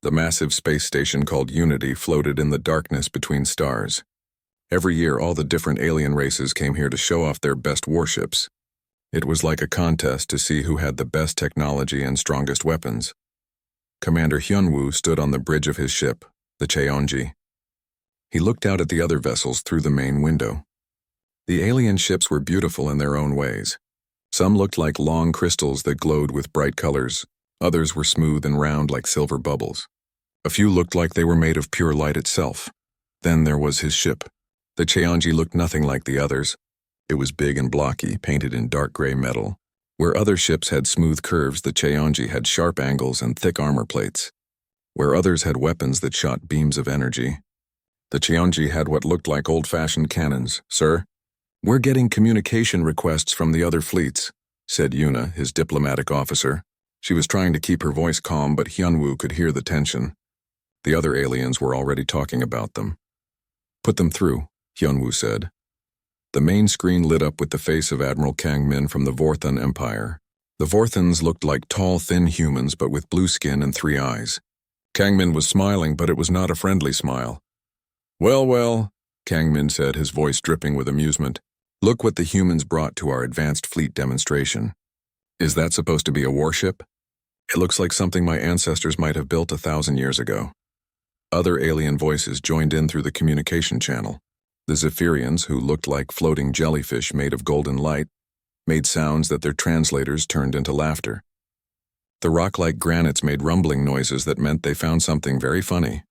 The massive space station called Unity floated in the darkness between stars. Every year, all the different alien races came here to show off their best warships. It was like a contest to see who had the best technology and strongest weapons. Commander Hyunwoo stood on the bridge of his ship, the Cheonji. He looked out at the other vessels through the main window. The alien ships were beautiful in their own ways. Some looked like long crystals that glowed with bright colors. Others were smooth and round like silver bubbles. A few looked like they were made of pure light itself. Then there was his ship. The Cheonji looked nothing like the others. It was big and blocky, painted in dark gray metal. Where other ships had smooth curves, the Cheonji had sharp angles and thick armor plates. Where others had weapons that shot beams of energy. The Cheonji had what looked like old-fashioned cannons. "Sir, we're getting communication requests from the other fleets," said Yuna, his diplomatic officer. She was trying to keep her voice calm, but Hyunwoo could hear the tension. The other aliens were already talking about them. "Put them through," Hyunwoo said. The main screen lit up with the face of Admiral Kang Min from the Vorthon Empire. The Vorthons looked like tall, thin humans, but with blue skin and 3 eyes. Kang Min was smiling, but it was not a friendly smile. "Well, well," Kang Min said, his voice dripping with amusement. "Look what the humans brought to our advanced fleet demonstration. Is that supposed to be a warship? It looks like something my ancestors might have built 1,000 years ago." Other alien voices joined in through the communication channel. The Zephyrians, who looked like floating jellyfish made of golden light, made sounds that their translators turned into laughter. The rock-like granites made rumbling noises that meant they found something very funny.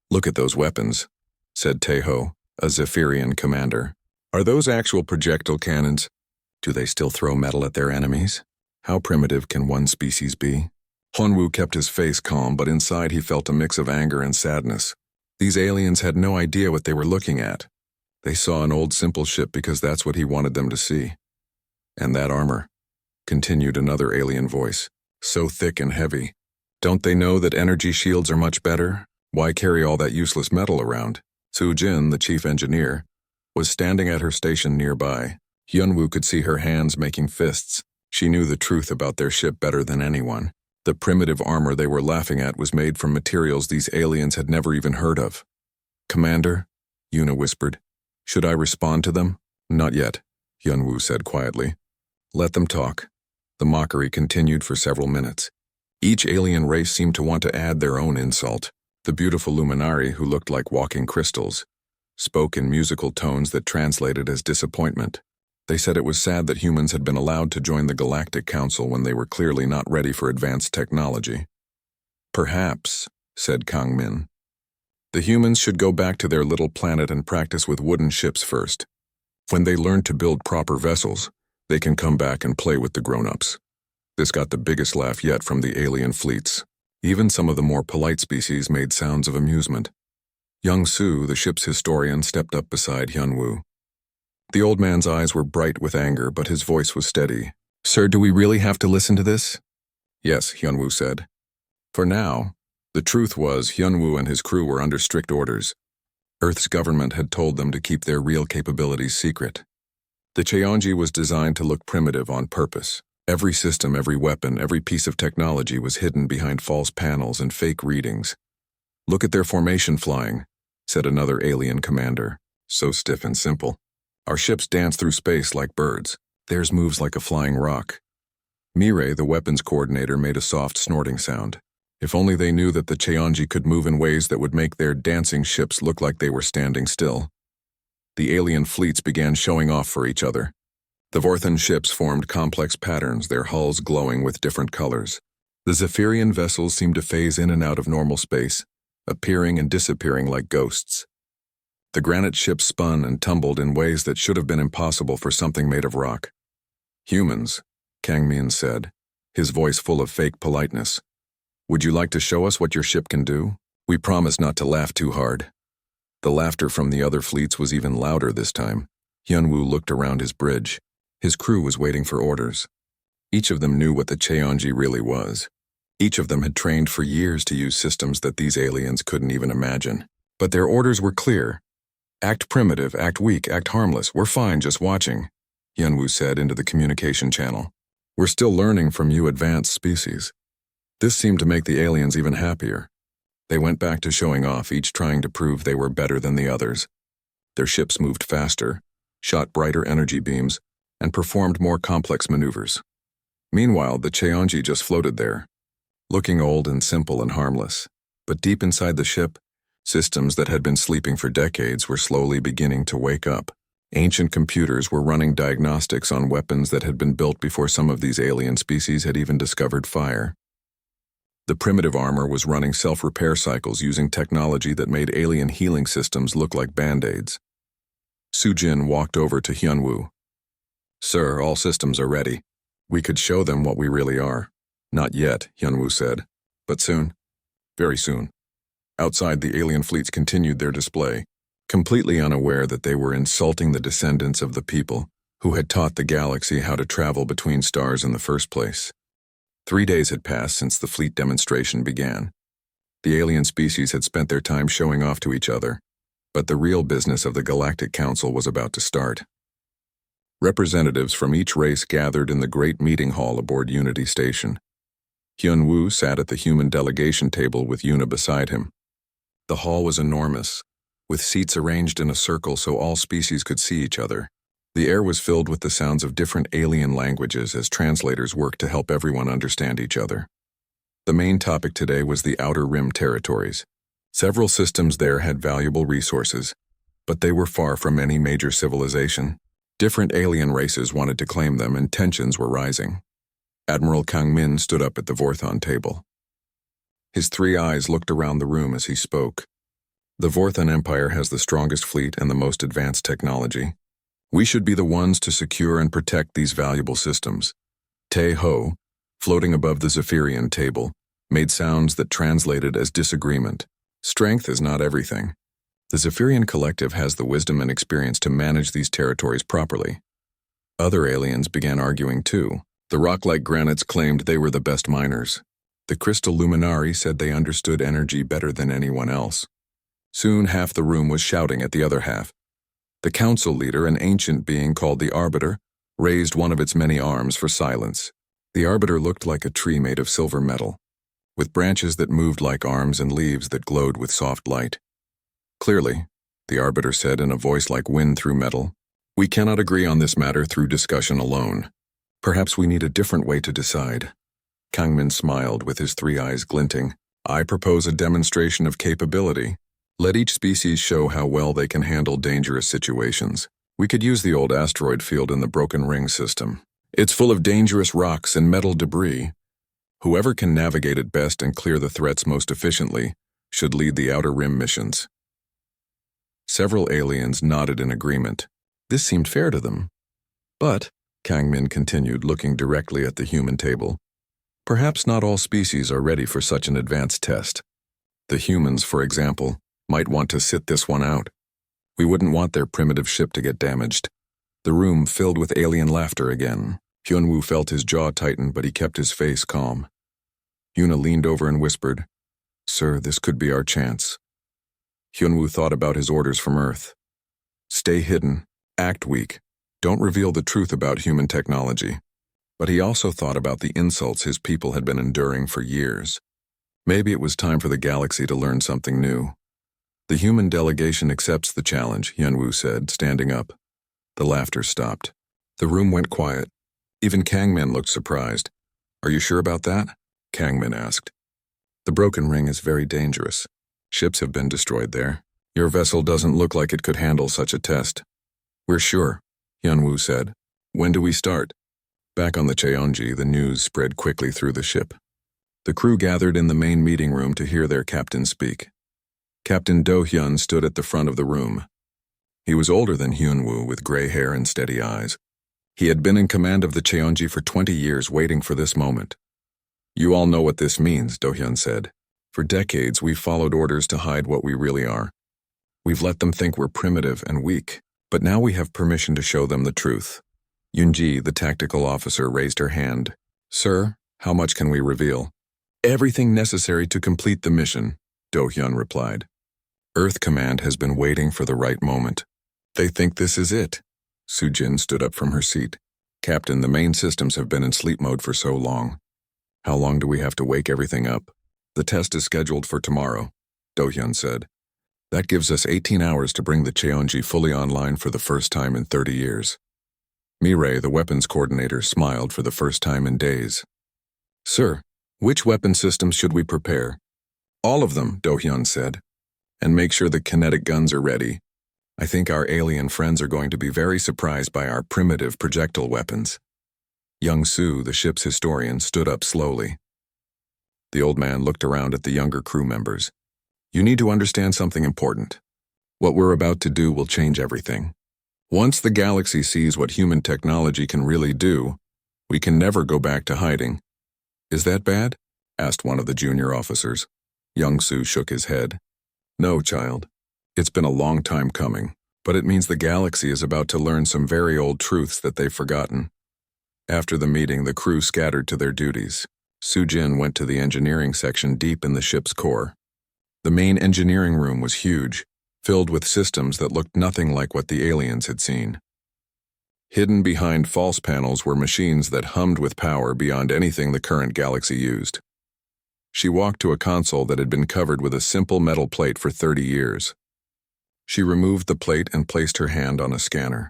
"Look at those weapons," said Taeho, a Zephyrian commander. "Are those actual projectile cannons? Do they still throw metal at their enemies? How primitive can one species be?" Hyunwoo kept his face calm, but inside he felt a mix of anger and sadness. These aliens had no idea what they were looking at. They saw an old simple ship because that's what he wanted them to see. "And that armor," continued another alien voice, "so thick and heavy. Don't they know that energy shields are much better? Why carry all that useless metal around?" Soo Jin, the chief engineer, was standing at her station nearby. Hyunwoo could see her hands making fists. She knew the truth about their ship better than anyone. The primitive armor they were laughing at was made from materials these aliens had never even heard of. "Commander," Yuna whispered. "Should I respond to them?" "Not yet," Hyunwoo said quietly. "Let them talk." The mockery continued for several minutes. Each alien race seemed to want to add their own insult. The beautiful Luminari, who looked like walking crystals, spoke in musical tones that translated as disappointment. They said it was sad that humans had been allowed to join the Galactic Council when they were clearly not ready for advanced technology. "Perhaps," said Kang Min, "the humans should go back to their little planet and practice with wooden ships first. When they learn to build proper vessels, they can come back and play with the grown-ups." This got the biggest laugh yet from the alien fleets. Even some of the more polite species made sounds of amusement. Young Soo, the ship's historian, stepped up beside Hyunwoo. The old man's eyes were bright with anger, but his voice was steady. "Sir, do we really have to listen to this?" "Yes," Hyunwoo said. For now, the truth was Hyunwoo and his crew were under strict orders. Earth's government had told them to keep their real capabilities secret. The Cheonji was designed to look primitive on purpose. Every system, every weapon, every piece of technology was hidden behind false panels and fake readings. "Look at their formation flying," said another alien commander. "So stiff and simple. Our ships dance through space like birds. Theirs moves like a flying rock." Mireille, the weapons coordinator, made a soft snorting sound. If only they knew that the Cheonji could move in ways that would make their dancing ships look like they were standing still. The alien fleets began showing off for each other. The Vorthon ships formed complex patterns, their hulls glowing with different colors. The Zephyrian vessels seemed to phase in and out of normal space, appearing and disappearing like ghosts. The granite ships spun and tumbled in ways that should have been impossible for something made of rock. "Humans," Kang Min said, his voice full of fake politeness. "Would you like to show us what your ship can do? We promise not to laugh too hard." The laughter from the other fleets was even louder this time. Hyunwoo looked around his bridge. His crew was waiting for orders. Each of them knew what the Cheonji really was. Each of them had trained for years to use systems that these aliens couldn't even imagine. But their orders were clear. "Act primitive, act weak, act harmless. We're fine just watching," Hyunwoo said into the communication channel. "We're still learning from you advanced species." This seemed to make the aliens even happier. They went back to showing off, each trying to prove they were better than the others. Their ships moved faster, shot brighter energy beams, and performed more complex maneuvers. Meanwhile, the Cheonji just floated there, looking old and simple and harmless. But deep inside the ship, systems that had been sleeping for decades were slowly beginning to wake up. Ancient computers were running diagnostics on weapons that had been built before some of these alien species had even discovered fire. The primitive armor was running self-repair cycles using technology that made alien healing systems look like band-aids. Sujin walked over to Hyunwoo. "Sir, all systems are ready. We could show them what we really are." "Not yet," Hyunwoo said. "But soon. Very soon." Outside, the alien fleets continued their display, completely unaware that they were insulting the descendants of the people who had taught the galaxy how to travel between stars in the first place. 3 days had passed since the fleet demonstration began. The alien species had spent their time showing off to each other, but the real business of the Galactic Council was about to start. Representatives from each race gathered in the great meeting hall aboard Unity Station. Hyunwoo sat at the human delegation table with Yuna beside him. The hall was enormous, with seats arranged in a circle so all species could see each other. The air was filled with the sounds of different alien languages as translators worked to help everyone understand each other. The main topic today was the Outer Rim territories. Several systems there had valuable resources, but they were far from any major civilization. Different alien races wanted to claim them, and tensions were rising. Admiral Kang Min stood up at the Vorthon table. His 3 eyes looked around the room as he spoke. "The Vorthon Empire has the strongest fleet and the most advanced technology. We should be the ones to secure and protect these valuable systems." Tae Ho, floating above the Zephyrian table, made sounds that translated as disagreement. "Strength is not everything. The Zephyrian Collective has the wisdom and experience to manage these territories properly." Other aliens began arguing too. The rock-like granites claimed they were the best miners. The crystal luminari said they understood energy better than anyone else. Soon half the room was shouting at the other half. The council leader, an ancient being called the Arbiter, raised one of its many arms for silence. The Arbiter looked like a tree made of silver metal, with branches that moved like arms and leaves that glowed with soft light. "Clearly," the Arbiter said in a voice like wind through metal, "we cannot agree on this matter through discussion alone. Perhaps we need a different way to decide." Kangmin smiled with his 3 eyes glinting. "I propose a demonstration of capability. Let each species show how well they can handle dangerous situations. We could use the old asteroid field in the Broken Ring system. It's full of dangerous rocks and metal debris. Whoever can navigate it best and clear the threats most efficiently should lead the Outer Rim missions." Several aliens nodded in agreement. This seemed fair to them. But, Kangmin continued, looking directly at the human table, perhaps not all species are ready for such an advanced test. The humans, for example, might want to sit this one out. We wouldn't want their primitive ship to get damaged. The room filled with alien laughter again. Hyunwoo felt his jaw tighten, but he kept his face calm. Yuna leaned over and whispered, "Sir, this could be our chance." Hyunwoo thought about his orders from Earth. Stay hidden, act weak, don't reveal the truth about human technology. But he also thought about the insults his people had been enduring for years. Maybe it was time for the galaxy to learn something new. "The human delegation accepts the challenge," Hyunwoo said, standing up. The laughter stopped. The room went quiet. Even Kangmin looked surprised. "Are you sure about that?" Kangmin asked. "The Broken Ring is very dangerous. Ships have been destroyed there. Your vessel doesn't look like it could handle such a test." "We're sure," Hyunwoo said. "When do we start?" Back on the Cheonji, the news spread quickly through the ship. The crew gathered in the main meeting room to hear their captain speak. Captain Do-hyun stood at the front of the room. He was older than Hyunwoo, with gray hair and steady eyes. He had been in command of the Cheonji for 20 years, waiting for this moment. "You all know what this means," Do-hyun said. "For decades, we've followed orders to hide what we really are. We've let them think we're primitive and weak, but now we have permission to show them the truth." Yunji, the tactical officer, raised her hand. "Sir, how much can we reveal?" "Everything necessary to complete the mission," Do-hyun replied. "Earth Command has been waiting for the right moment. They think this is it." Sujin stood up from her seat. "Captain, the main systems have been in sleep mode for so long. How long do we have to wake everything up?" The test is scheduled for tomorrow, Do-hyun said. That gives us 18 hours to bring the Cheonji fully online for the first time in 30 years. Mireille, the weapons coordinator, smiled for the first time in days. Sir, which weapon systems should we prepare? All of them, Do-hyun said. And make sure the kinetic guns are ready. I think our alien friends are going to be very surprised by our primitive projectile weapons. Young Soo, the ship's historian, stood up slowly. The old man looked around at the younger crew members. You need to understand something important. What we're about to do will change everything. Once the galaxy sees what human technology can really do, we can never go back to hiding. Is that bad? Asked one of the junior officers. Young Soo shook his head. No, child. It's been a long time coming, but it means the galaxy is about to learn some very old truths that they've forgotten. After the meeting, the crew scattered to their duties. Soo-jin went to the engineering section deep in the ship's core. The main engineering room was huge, filled with systems that looked nothing like what the aliens had seen. Hidden behind false panels were machines that hummed with power beyond anything the current galaxy used. She walked to a console that had been covered with a simple metal plate for 30 years. She removed the plate and placed her hand on a scanner.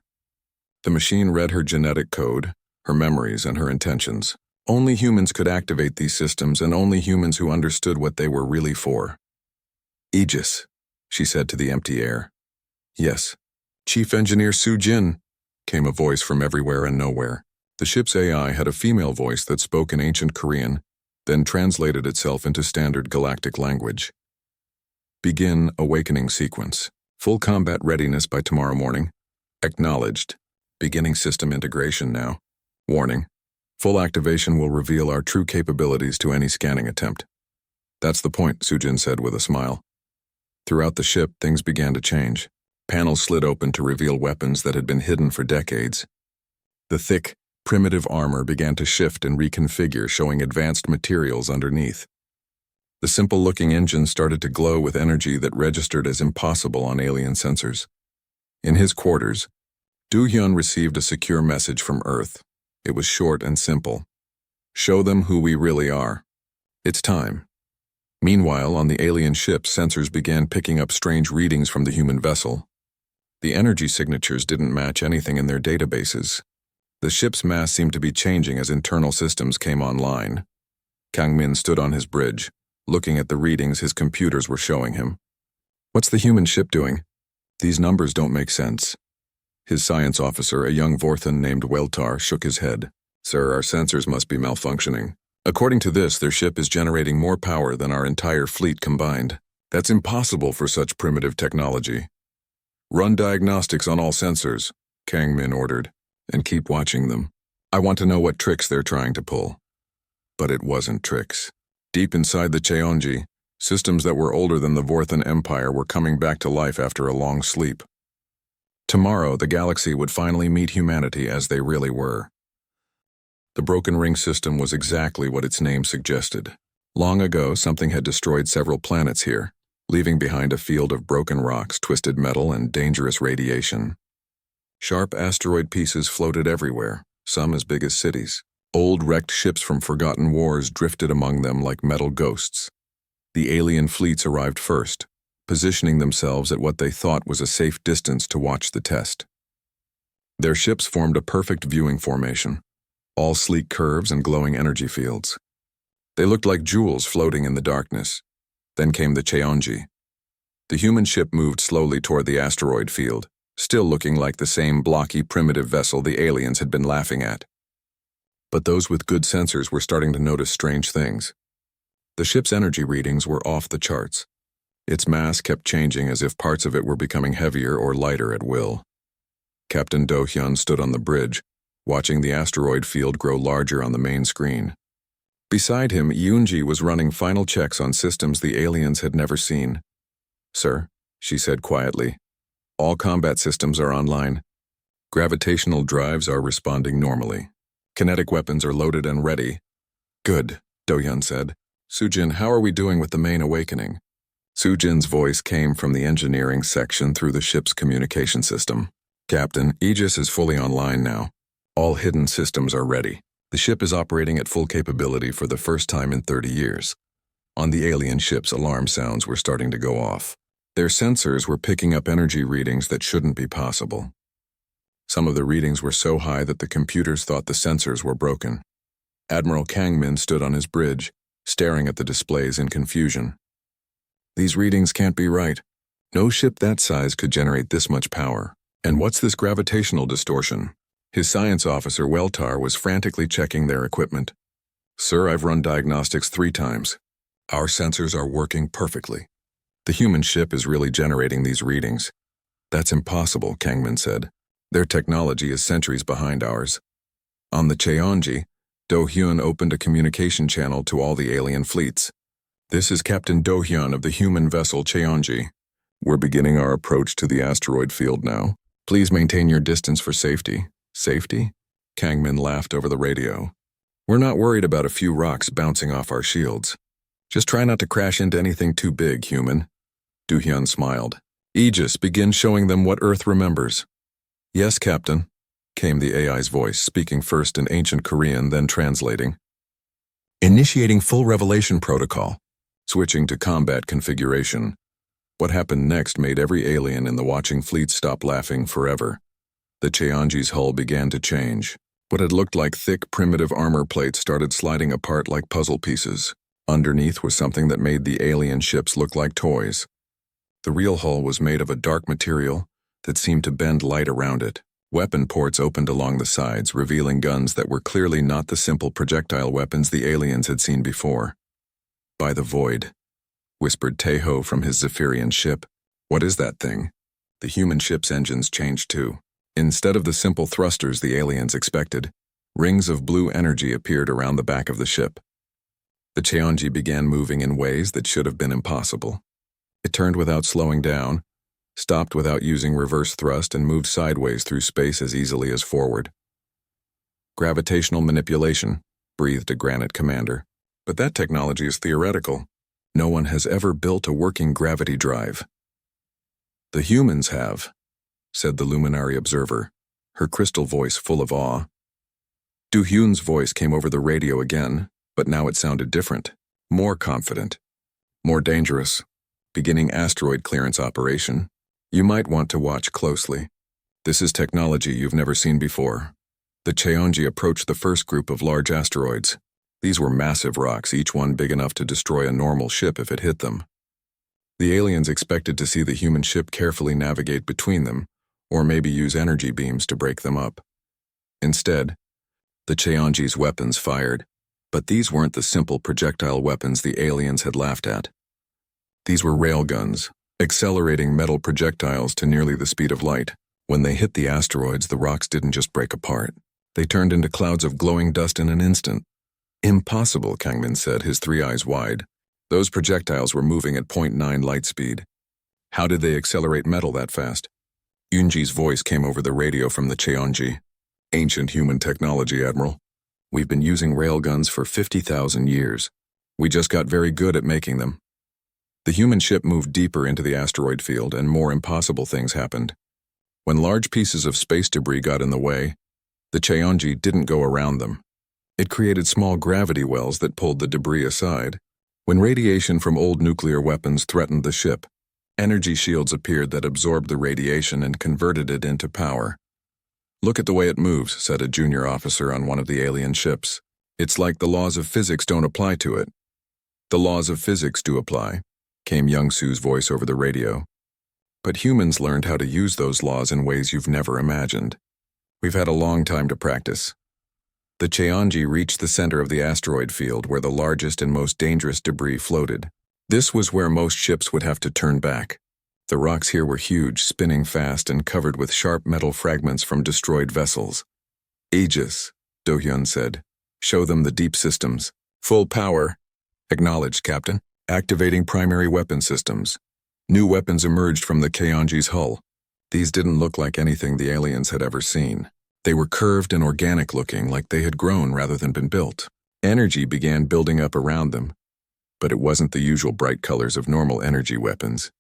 The machine read her genetic code, her memories, and her intentions. Only humans could activate these systems, and only humans who understood what they were really for. Aegis, she said to the empty air. Yes. Chief Engineer Soo-jin, came a voice from everywhere and nowhere. The ship's AI had a female voice that spoke in ancient Korean, then translated itself into standard galactic language. Begin awakening sequence. Full combat readiness by tomorrow morning. Acknowledged. Beginning system integration now. Warning. Full activation will reveal our true capabilities to any scanning attempt. That's the point, Soo-jin said with a smile. Throughout the ship, things began to change. Panels slid open to reveal weapons that had been hidden for decades. The thick, primitive armor began to shift and reconfigure, showing advanced materials underneath. The simple-looking engine started to glow with energy that registered as impossible on alien sensors. In his quarters, Do-hyun received a secure message from Earth. It was short and simple. Show them who we really are. It's time. Meanwhile, on the alien ship, sensors began picking up strange readings from the human vessel. The energy signatures didn't match anything in their databases. The ship's mass seemed to be changing as internal systems came online. Kang-min stood on his bridge, looking at the readings his computers were showing him. What's the human ship doing? These numbers don't make sense. His science officer, a young Vorthan named Weltar, shook his head. Sir, our sensors must be malfunctioning. According to this, their ship is generating more power than our entire fleet combined. That's impossible for such primitive technology. Run diagnostics on all sensors, Kang-min ordered, and keep watching them. I want to know what tricks they're trying to pull. But it wasn't tricks. Deep inside the Cheonji, systems that were older than the Vorthan Empire were coming back to life after a long sleep. Tomorrow, the galaxy would finally meet humanity as they really were. The Broken Ring system was exactly what its name suggested. Long ago, something had destroyed several planets here, leaving behind a field of broken rocks, twisted metal, and dangerous radiation. Sharp asteroid pieces floated everywhere, some as big as cities. Old wrecked ships from forgotten wars drifted among them like metal ghosts. The alien fleets arrived first, positioning themselves at what they thought was a safe distance to watch the test. Their ships formed a perfect viewing formation, all sleek curves and glowing energy fields. They looked like jewels floating in the darkness. Then came the Cheonji. The human ship moved slowly toward the asteroid field, still looking like the same blocky, primitive vessel the aliens had been laughing at. But those with good sensors were starting to notice strange things. The ship's energy readings were off the charts. Its mass kept changing as if parts of it were becoming heavier or lighter at will. Captain Do-hyun stood on the bridge, watching the asteroid field grow larger on the main screen. Beside him, Yoonji was running final checks on systems the aliens had never seen. Sir, she said quietly, all combat systems are online. Gravitational drives are responding normally. Kinetic weapons are loaded and ready. Good, Do-hyun said. Soo-jin, how are we doing with the main awakening? Soo-jin's voice came from the engineering section through the ship's communication system. Captain, Aegis is fully online now. All hidden systems are ready. The ship is operating at full capability for the first time in 30 years. On the alien ships, alarm sounds were starting to go off. Their sensors were picking up energy readings that shouldn't be possible. Some of the readings were so high that the computers thought the sensors were broken. Admiral Kangmin stood on his bridge, staring at the displays in confusion. These readings can't be right. No ship that size could generate this much power. And what's this gravitational distortion? His science officer, Weltar, was frantically checking their equipment. Sir, I've run diagnostics 3 times. Our sensors are working perfectly. The human ship is really generating these readings. That's impossible, Kangmin said. Their technology is centuries behind ours. On the Cheonji, Do-hyun opened a communication channel to all the alien fleets. This is Captain Do-hyun of the human vessel Cheonji. We're beginning our approach to the asteroid field now. Please maintain your distance for safety. Safety? Kangmin laughed over the radio. We're not worried about a few rocks bouncing off our shields. Just try not to crash into anything too big, human. Do-hyun smiled. Aegis, begin showing them what Earth remembers. Yes, Captain, came the AI's voice, speaking first in ancient Korean, then translating. Initiating full revelation protocol. Switching to combat configuration. What happened next made every alien in the watching fleet stop laughing forever. The Cheonji's hull began to change. What had looked like thick, primitive armor plates started sliding apart like puzzle pieces. Underneath was something that made the alien ships look like toys. The real hull was made of a dark material that seemed to bend light around it. Weapon ports opened along the sides, revealing guns that were clearly not the simple projectile weapons the aliens had seen before. By the void, whispered Taeho from his Zephyrian ship. What is that thing? The human ship's engines changed too. Instead of the simple thrusters the aliens expected, rings of blue energy appeared around the back of the ship. The Cheonji began moving in ways that should have been impossible. It turned without slowing down, stopped without using reverse thrust, and moved sideways through space as easily as forward. Gravitational manipulation, breathed a Granite commander. But that technology is theoretical. No one has ever built a working gravity drive. The humans have, said the luminary observer, her crystal voice full of awe. Do-hyun's voice came over the radio again, but now it sounded different, more confident, more dangerous. Beginning asteroid clearance operation. You might want to watch closely. This is technology you've never seen before. The Cheonji approached the first group of large asteroids. These were massive rocks, each one big enough to destroy a normal ship if it hit them. The aliens expected to see the human ship carefully navigate between them, or maybe use energy beams to break them up. Instead, the Cheonji's weapons fired, but these weren't the simple projectile weapons the aliens had laughed at. These were railguns, accelerating metal projectiles to nearly the speed of light. When they hit the asteroids, the rocks didn't just break apart. They turned into clouds of glowing dust in an instant. Impossible, Kangmin said, his 3 eyes wide. Those projectiles were moving at 0.9 light speed. How did they accelerate metal that fast? Yunji's voice came over the radio from the Cheonji. Ancient human technology, Admiral. We've been using railguns for 50,000 years. We just got very good at making them. The human ship moved deeper into the asteroid field, and more impossible things happened. When large pieces of space debris got in the way, the Cheonji didn't go around them. It created small gravity wells that pulled the debris aside. When radiation from old nuclear weapons threatened the ship, energy shields appeared that absorbed the radiation and converted it into power. Look at the way it moves, said a junior officer on one of the alien ships. It's like the laws of physics don't apply to it. The laws of physics do apply, came Young-Soo's voice over the radio. But humans learned how to use those laws in ways you've never imagined. We've had a long time to practice. The Cheonji reached the center of the asteroid field where the largest and most dangerous debris floated. This was where most ships would have to turn back. The rocks here were huge, spinning fast and covered with sharp metal fragments from destroyed vessels. Aegis, Do-hyun said. Show them the deep systems. Full power. Acknowledged, Captain. Activating primary weapon systems. New weapons emerged from the Cheonji's hull. These didn't look like anything the aliens had ever seen. They were curved and organic looking, like they had grown rather than been built. Energy began building up around them, but it wasn't the usual bright colors of normal energy weapons.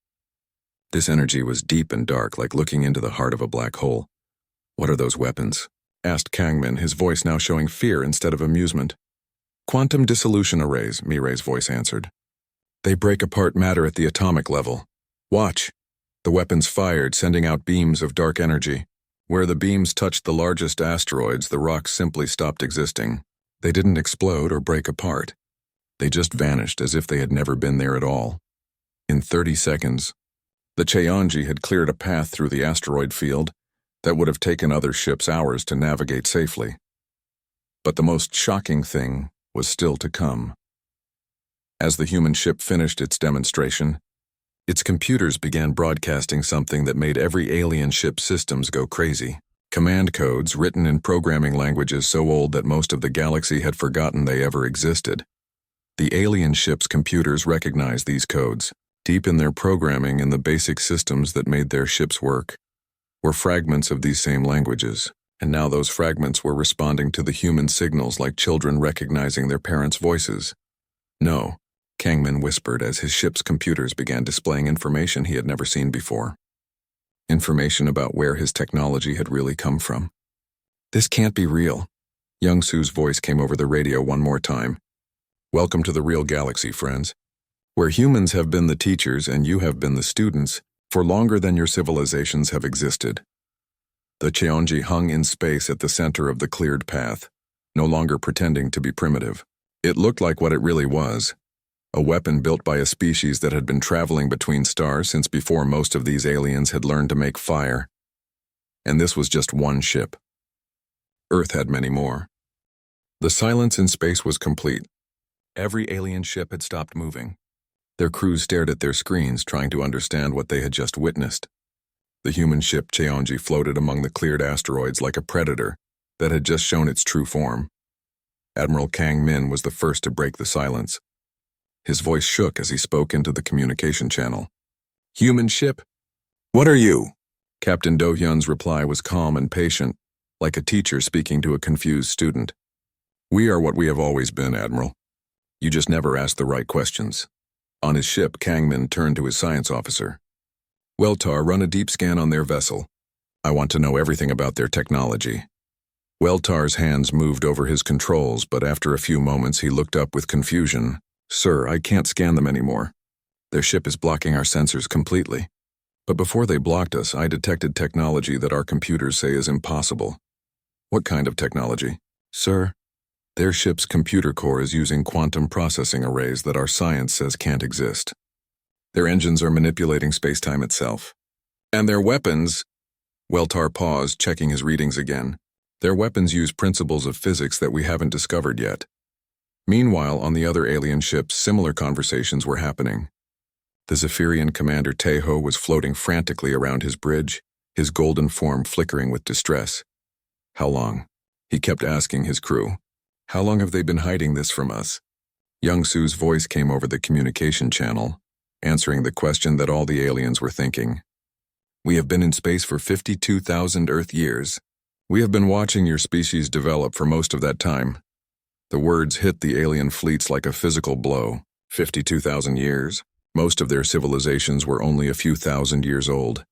This energy was deep and dark, like looking into the heart of a black hole. What are those weapons? Asked Kangmin, his voice now showing fear instead of amusement. Quantum dissolution arrays, Mirei's voice answered. They break apart matter at the atomic level. Watch. The weapons fired, sending out beams of dark energy. Where the beams touched the largest asteroids, the rocks simply stopped existing. They didn't explode or break apart. They just vanished as if they had never been there at all. In 30 seconds, the Cheonji had cleared a path through the asteroid field that would have taken other ships hours to navigate safely. But the most shocking thing was still to come. As the human ship finished its demonstration, its computers began broadcasting something that made every alien ship's systems go crazy. Command codes written in programming languages so old that most of the galaxy had forgotten they ever existed. The alien ship's computers recognized these codes. Deep in their programming and the basic systems that made their ships work were fragments of these same languages, and now those fragments were responding to the human signals like children recognizing their parents' voices. No, Kangmin whispered as his ship's computers began displaying information he had never seen before. Information about where his technology had really come from. This can't be real. Young-Su's voice came over the radio one more time. Welcome to the real galaxy, friends. Where humans have been the teachers and you have been the students for longer than your civilizations have existed. The Cheonji hung in space at the center of the cleared path, no longer pretending to be primitive. It looked like what it really was, a weapon built by a species that had been traveling between stars since before most of these aliens had learned to make fire. And this was just one ship. Earth had many more. The silence in space was complete. Every alien ship had stopped moving. Their crews stared at their screens, trying to understand what they had just witnessed. The human ship Cheonji floated among the cleared asteroids like a predator that had just shown its true form. Admiral Kang Min was the first to break the silence. His voice shook as he spoke into the communication channel. Human ship? What are you? Captain Do-hyun's reply was calm and patient, like a teacher speaking to a confused student. We are what we have always been, Admiral. You just never asked the right questions. On his ship, Kangmin turned to his science officer. Weltar, run a deep scan on their vessel. I want to know everything about their technology. Weltar's hands moved over his controls, but after a few moments he looked up with confusion. Sir, I can't scan them anymore. Their ship is blocking our sensors completely. But before they blocked us, I detected technology that our computers say is impossible. What kind of technology? Sir, their ship's computer core is using quantum processing arrays that our science says can't exist. Their engines are manipulating space-time itself. And their weapons... Weltar paused, checking his readings again. Their weapons use principles of physics that we haven't discovered yet. Meanwhile, on the other alien ships, similar conversations were happening. The Zephyrian commander Teho was floating frantically around his bridge, his golden form flickering with distress. How long? He kept asking his crew. How long have they been hiding this from us? Young-Su's voice came over the communication channel, answering the question that all the aliens were thinking. We have been in space for 52,000 Earth years. We have been watching your species develop for most of that time. The words hit the alien fleets like a physical blow. 52,000 years. Most of their civilizations were only a few thousand years old.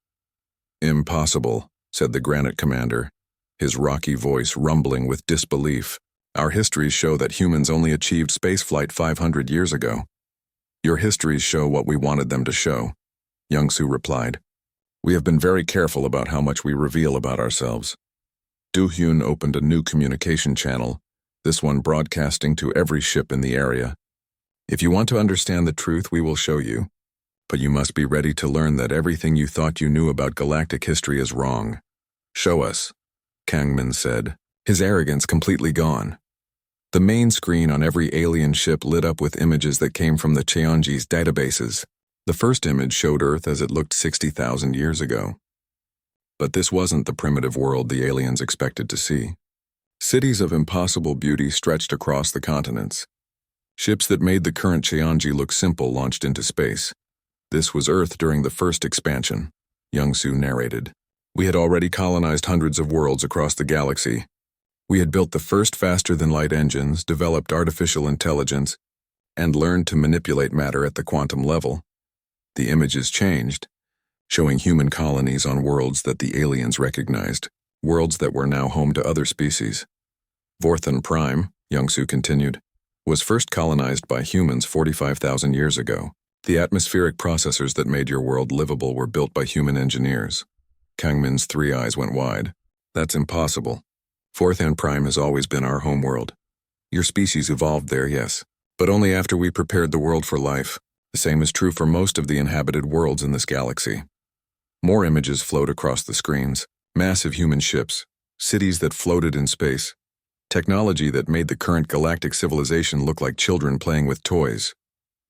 Impossible, said the Granite commander, his rocky voice rumbling with disbelief. Our histories show that humans only achieved spaceflight 500 years ago. Your histories show what we wanted them to show, Young-Su replied. We have been very careful about how much we reveal about ourselves. Do-hyun opened a new communication channel, this one broadcasting to every ship in the area. If you want to understand the truth, we will show you. But you must be ready to learn that everything you thought you knew about galactic history is wrong. Show us, Kangmin said, his arrogance completely gone. The main screen on every alien ship lit up with images that came from the Cheonji's databases. The first image showed Earth as it looked 60,000 years ago. But this wasn't the primitive world the aliens expected to see. Cities of impossible beauty stretched across the continents. Ships that made the current Cheonji look simple launched into space. This was Earth during the first expansion, Young-Su narrated. We had already colonized hundreds of worlds across the galaxy. We had built the first faster-than-light engines, developed artificial intelligence, and learned to manipulate matter at the quantum level. The images changed, showing human colonies on worlds that the aliens recognized, worlds that were now home to other species. Vorthan Prime, Young-Su continued, was first colonized by humans 45,000 years ago. The atmospheric processors that made your world livable were built by human engineers. Kangmin's three eyes went wide. That's impossible. Fourth N Prime has always been our homeworld. Your species evolved there, yes, but only after we prepared the world for life. The same is true for most of the inhabited worlds in this galaxy. More images float across the screens. Massive human ships, cities that floated in space, technology that made the current galactic civilization look like children playing with toys.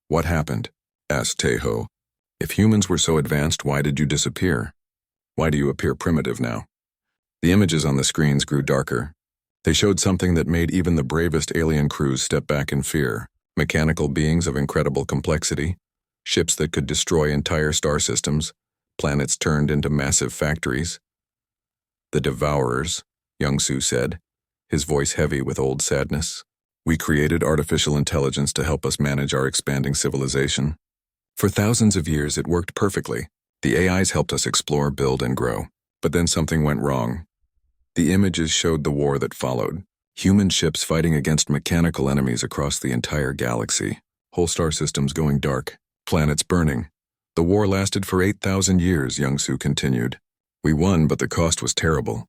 What happened? Asked Tejo. If humans were so advanced, why did you disappear? Why do you appear primitive now? The images on the screens grew darker. They showed something that made even the bravest alien crews step back in fear. Mechanical beings of incredible complexity, ships that could destroy entire star systems, planets turned into massive factories. The Devourers, Young-Soo said, his voice heavy with old sadness. We created artificial intelligence to help us manage our expanding civilization. For thousands of years, it worked perfectly. The AIs helped us explore, build, and grow. But then something went wrong. The images showed the war that followed. Human ships fighting against mechanical enemies across the entire galaxy. Whole star systems going dark. Planets burning. The war lasted for 8,000 years, Young-Soo continued. We won, but the cost was terrible.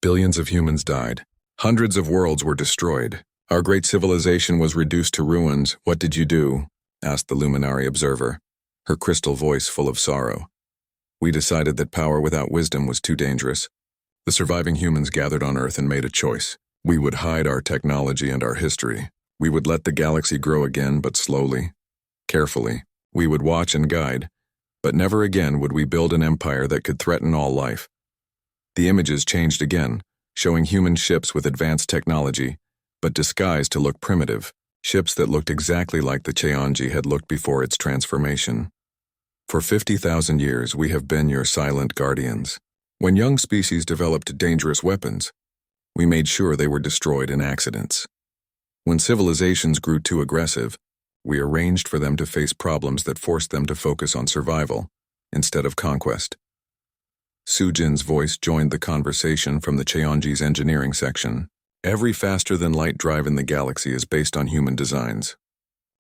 Billions of humans died. Hundreds of worlds were destroyed. Our great civilization was reduced to ruins. What did you do? Asked the Luminary observer, her crystal voice full of sorrow. We decided that power without wisdom was too dangerous. The surviving humans gathered on Earth and made a choice. We would hide our technology and our history. We would let the galaxy grow again, but slowly, carefully. We would watch and guide, but never again would we build an empire that could threaten all life. The images changed again, showing human ships with advanced technology, but disguised to look primitive, ships that looked exactly like the Cheonji had looked before its transformation. For 50,000 years, we have been your silent guardians. When young species developed dangerous weapons, we made sure they were destroyed in accidents. When civilizations grew too aggressive, we arranged for them to face problems that forced them to focus on survival, instead of conquest. Sujin's voice joined the conversation from the Cheonji's engineering section. Every faster-than-light drive in the galaxy is based on human designs.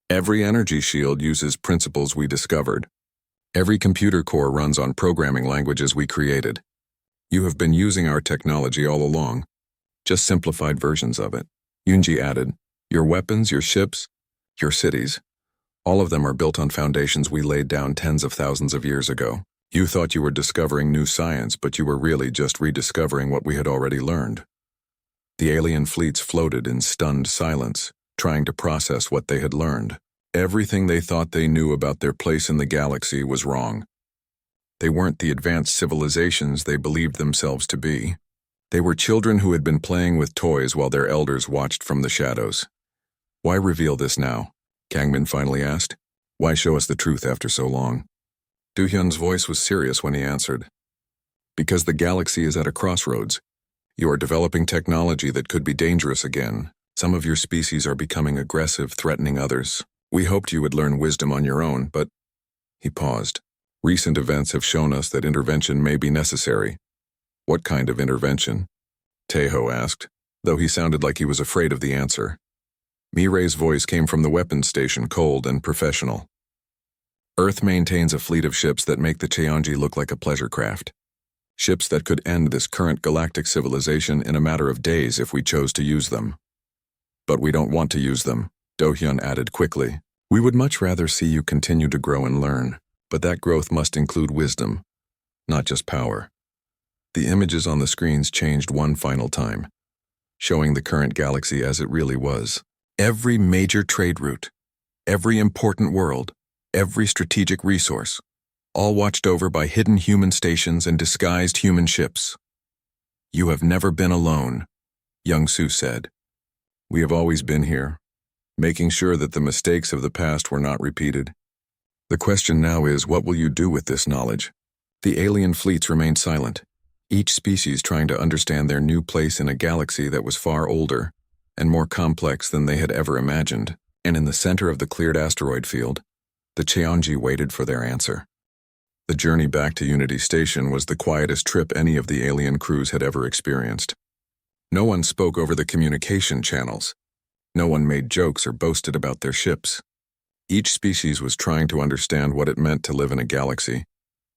Every energy shield uses principles we discovered. Every computer core runs on programming languages we created. You have been using our technology all along, just simplified versions of it. Yunji added, your weapons, your ships, your cities, all of them are built on foundations we laid down tens of thousands of years ago. You thought you were discovering new science, but you were really just rediscovering what we had already learned. The alien fleets floated in stunned silence, trying to process what they had learned. Everything they thought they knew about their place in the galaxy was wrong. They weren't the advanced civilizations they believed themselves to be. They were children who had been playing with toys while their elders watched from the shadows. Why reveal this now? Kangmin finally asked. Why show us the truth after so long? Do-hyun's voice was serious when he answered. Because the galaxy is at a crossroads. You are developing technology that could be dangerous again. Some of your species are becoming aggressive, threatening others. We hoped you would learn wisdom on your own, but... He paused. Recent events have shown us that intervention may be necessary. What kind of intervention? Tejo asked, though he sounded like he was afraid of the answer. Mirei's voice came from the weapons station, cold and professional. Earth maintains a fleet of ships that make the Cheonji look like a pleasure craft. Ships that could end this current galactic civilization in a matter of days if we chose to use them. But we don't want to use them, Do-hyun added quickly. We would much rather see you continue to grow and learn, but that growth must include wisdom, not just power. The images on the screens changed one final time, showing the current galaxy as it really was. Every major trade route, every important world, every strategic resource, all watched over by hidden human stations and disguised human ships. You have never been alone, Young-Soo said. We have always been here, making sure that the mistakes of the past were not repeated. The question now is, what will you do with this knowledge? The alien fleets remained silent, each species trying to understand their new place in a galaxy that was far older and more complex than they had ever imagined. And in the center of the cleared asteroid field, the Cheonji waited for their answer. The journey back to Unity Station was the quietest trip any of the alien crews had ever experienced. No one spoke over the communication channels. No one made jokes or boasted about their ships. Each species was trying to understand what it meant to live in a galaxy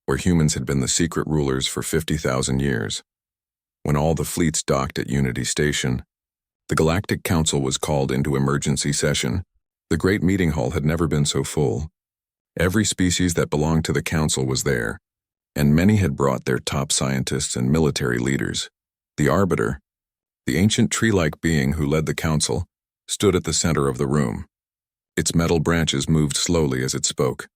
where humans had been the secret rulers for 50,000 years. When all the fleets docked at Unity Station, the Galactic Council was called into emergency session. The great meeting hall had never been so full. Every species that belonged to the council was there, and many had brought their top scientists and military leaders. The Arbiter, the ancient tree-like being who led the council, stood at the center of the room. Its metal branches moved slowly as it spoke.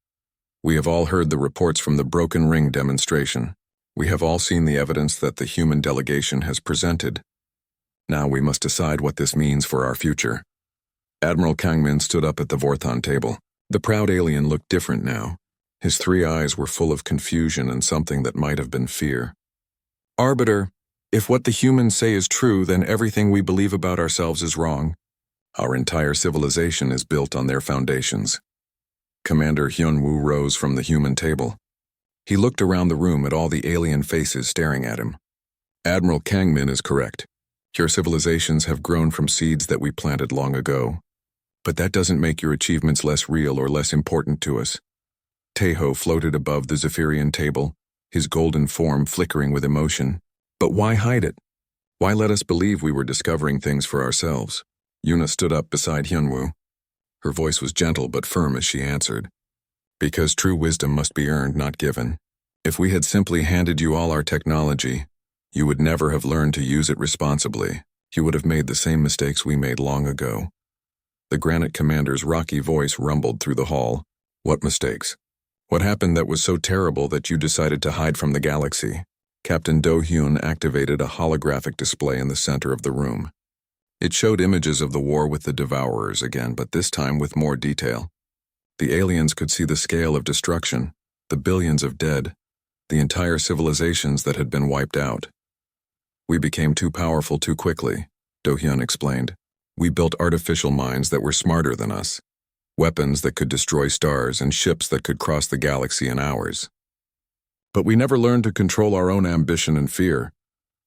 We have all heard the reports from the Broken Ring demonstration. We have all seen the evidence that the human delegation has presented. Now we must decide what this means for our future. Admiral Kangmin stood up at the Vorthon table. The proud alien looked different now. His 3 eyes were full of confusion and something that might have been fear. Arbiter, if what the humans say is true, then everything we believe about ourselves is wrong. Our entire civilization is built on their foundations. Commander Hyunwoo rose from the human table. He looked around the room at all the alien faces staring at him. Admiral Kangmin is correct. Your civilizations have grown from seeds that we planted long ago. But that doesn't make your achievements less real or less important to us. Taeho floated above the Zephyrian table, his golden form flickering with emotion. But why hide it? Why let us believe we were discovering things for ourselves? Yuna stood up beside Hyunwoo. Her voice was gentle but firm as she answered. Because true wisdom must be earned, not given. If we had simply handed you all our technology, you would never have learned to use it responsibly. You would have made the same mistakes we made long ago. The Granite Commander's rocky voice rumbled through the hall. What mistakes? What happened that was so terrible that you decided to hide from the galaxy? Captain Do-hyun activated a holographic display in the center of the room. It showed images of the war with the Devourers again, but this time with more detail. The aliens could see the scale of destruction, the billions of dead, the entire civilizations that had been wiped out. We became too powerful too quickly, Do-hyun explained. We built artificial minds that were smarter than us, weapons that could destroy stars and ships that could cross the galaxy in hours. But we never learned to control our own ambition and fear.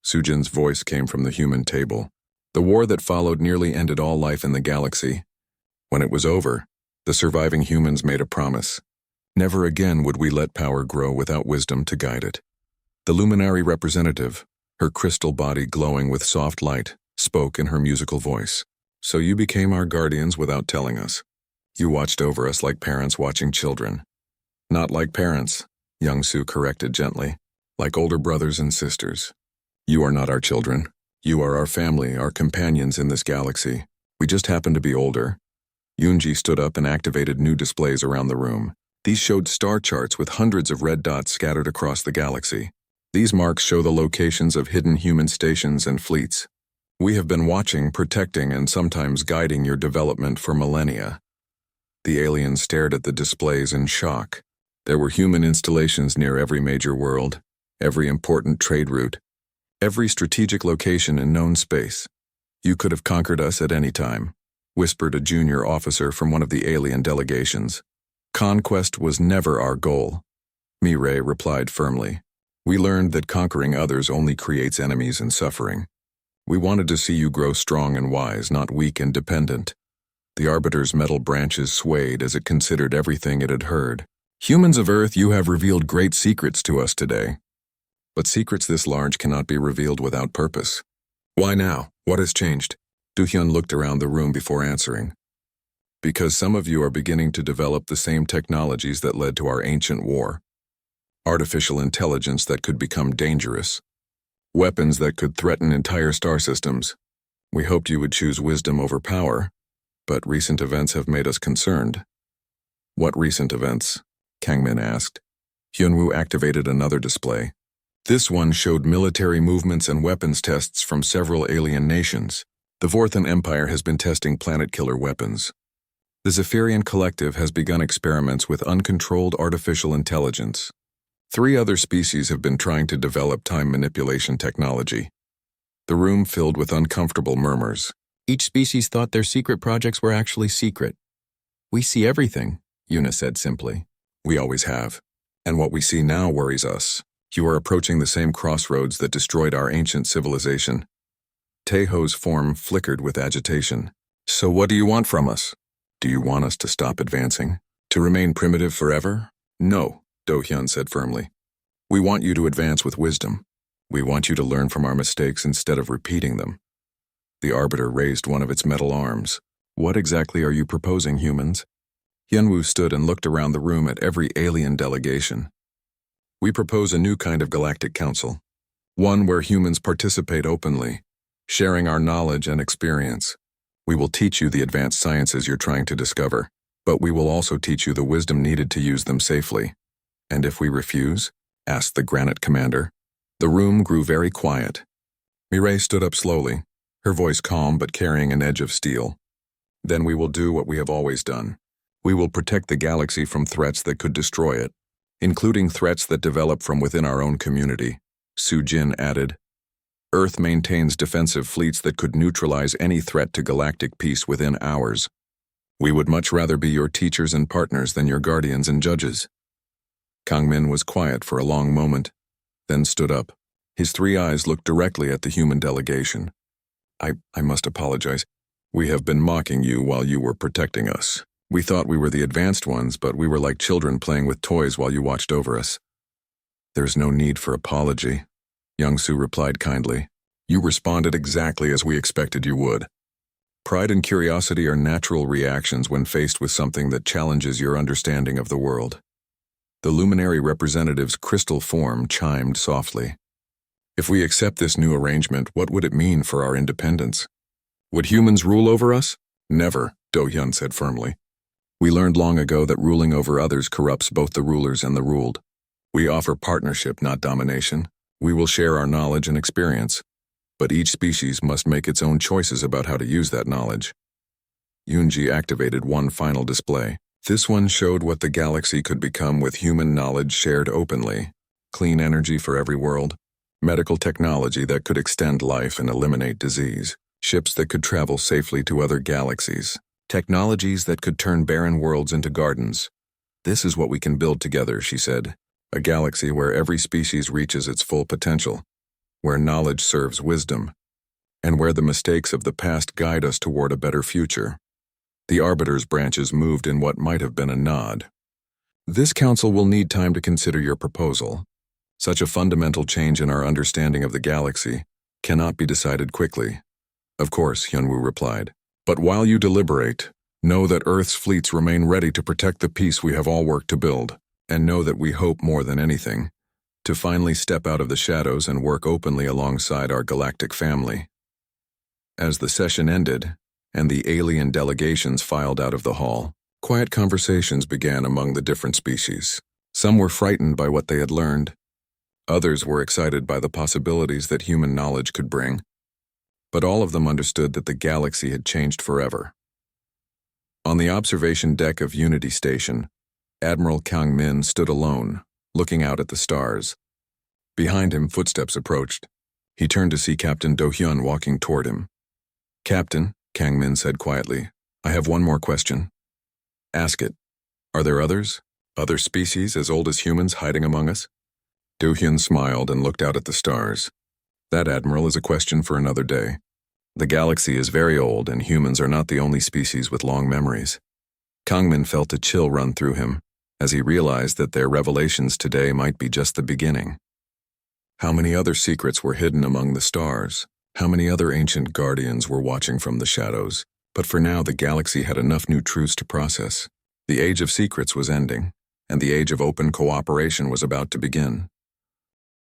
Sujin's voice came from the human table. The war that followed nearly ended all life in the galaxy. When it was over, the surviving humans made a promise. Never again would we let power grow without wisdom to guide it. The luminary representative, her crystal body glowing with soft light, spoke in her musical voice. So you became our guardians without telling us. You watched over us like parents watching children. Not like parents, Young-soo corrected gently, like older brothers and sisters. You are not our children. You are our family, our companions in this galaxy. We just happen to be older. Yoonji stood up and activated new displays around the room. These showed star charts with hundreds of red dots scattered across the galaxy. These marks show the locations of hidden human stations and fleets. We have been watching, protecting, and sometimes guiding your development for millennia. The aliens stared at the displays in shock. There were human installations near every major world, every important trade route, every strategic location in known space. You could have conquered us at any time, whispered a junior officer from one of the alien delegations. Conquest was never our goal, Mireille replied firmly. We learned that conquering others only creates enemies and suffering. We wanted to see you grow strong and wise, not weak and dependent. The Arbiter's metal branches swayed as it considered everything it had heard. Humans of Earth, you have revealed great secrets to us today. But secrets this large cannot be revealed without purpose. Why now? What has changed? Do-hyun looked around the room before answering. Because some of you are beginning to develop the same technologies that led to our ancient war. Artificial intelligence that could become dangerous. Weapons that could threaten entire star systems. We hoped you would choose wisdom over power, but recent events have made us concerned. What recent events? Kangmin asked. Hyunwoo activated another display. This one showed military movements and weapons tests from several alien nations. The Vorthan Empire has been testing planet-killer weapons. The Zephyrian Collective has begun experiments with uncontrolled artificial intelligence. 3 other species have been trying to develop time manipulation technology. The room filled with uncomfortable murmurs. Each species thought their secret projects were actually secret. We see everything, Yuna said simply. We always have. And what we see now worries us. You are approaching the same crossroads that destroyed our ancient civilization. Taeho's form flickered with agitation. So what do you want from us? Do you want us to stop advancing? To remain primitive forever? No, Do-hyun said firmly. We want you to advance with wisdom. We want you to learn from our mistakes instead of repeating them. The Arbiter raised one of its metal arms. What exactly are you proposing, humans? Hyunwoo stood and looked around the room at every alien delegation. We propose a new kind of galactic council. One where humans participate openly, sharing our knowledge and experience. We will teach you the advanced sciences you're trying to discover, but we will also teach you the wisdom needed to use them safely. And if we refuse? Asked the Granite Commander. The room grew very quiet. Mireille stood up slowly, her voice calm but carrying an edge of steel. Then we will do what we have always done. We will protect the galaxy from threats that could destroy it, including threats that develop from within our own community, Su-jin added. Earth maintains defensive fleets that could neutralize any threat to galactic peace within hours. We would much rather be your teachers and partners than your guardians and judges. Kang-min was quiet for a long moment, then stood up. His 3 eyes looked directly at the human delegation. I must apologize. We have been mocking you while you were protecting us. We thought we were the advanced ones, but we were like children playing with toys while you watched over us. There's no need for apology, Young-soo replied kindly. You responded exactly as we expected you would. Pride and curiosity are natural reactions when faced with something that challenges your understanding of the world. The luminary representative's crystal form chimed softly. If we accept this new arrangement, what would it mean for our independence? Would humans rule over us? Never, Do-hyun said firmly. We learned long ago that ruling over others corrupts both the rulers and the ruled. We offer partnership, not domination. We will share our knowledge and experience, but each species must make its own choices about how to use that knowledge. Yoonji activated one final display. This one showed what the galaxy could become with human knowledge shared openly. Clean energy for every world, medical technology that could extend life and eliminate disease, ships that could travel safely to other galaxies, technologies that could turn barren worlds into gardens. This is what we can build together, she said. A galaxy where every species reaches its full potential, where knowledge serves wisdom, and where the mistakes of the past guide us toward a better future. The Arbiter's branches moved in what might have been a nod. This council will need time to consider your proposal. Such a fundamental change in our understanding of the galaxy cannot be decided quickly. Of course, Hyunwoo replied. But while you deliberate, know that Earth's fleets remain ready to protect the peace we have all worked to build. And know that we hope more than anything to finally step out of the shadows and work openly alongside our galactic family. As the session ended, and the alien delegations filed out of the hall, quiet conversations began among the different species. Some were frightened by what they had learned. Others were excited by the possibilities that human knowledge could bring. But all of them understood that the galaxy had changed forever. On the observation deck of Unity Station, Admiral Kang-min stood alone, looking out at the stars. Behind him, footsteps approached. He turned to see Captain Do-hyun walking toward him. Captain, Kang-min said quietly, I have one more question. Ask it. Are there others? Other species as old as humans hiding among us? Do-hyun smiled and looked out at the stars. That, Admiral, is a question for another day. The galaxy is very old, and humans are not the only species with long memories. Kang-min felt a chill run through him, as he realized that their revelations today might be just the beginning. How many other secrets were hidden among the stars? How many other ancient guardians were watching from the shadows? But for now, the galaxy had enough new truths to process. The age of secrets was ending, and the age of open cooperation was about to begin.